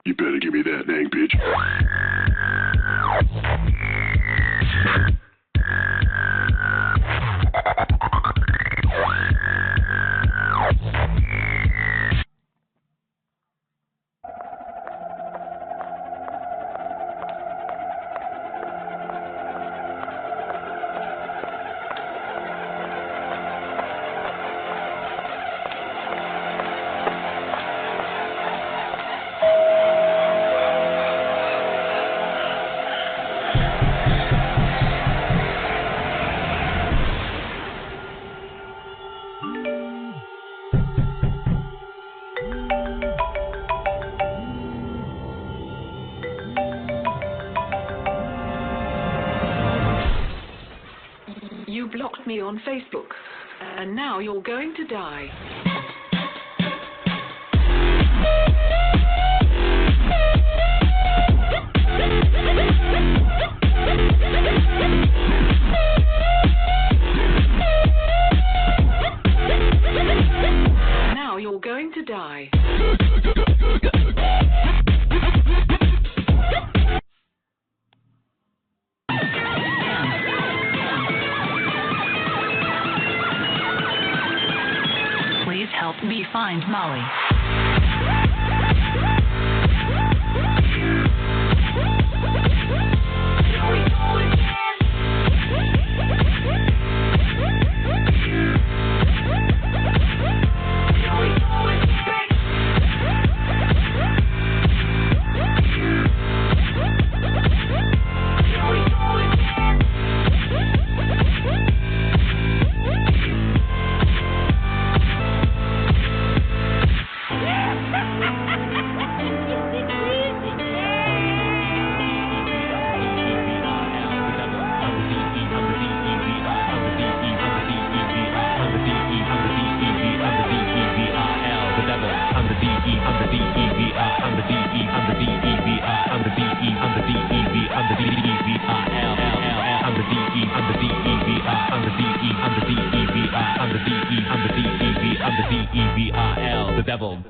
You better give me that dang bitch. You blocked me on Facebook, and now you're going to die. Now you're going to die. Please help me find Molly. I'm the D-E-V-I-L, the devil.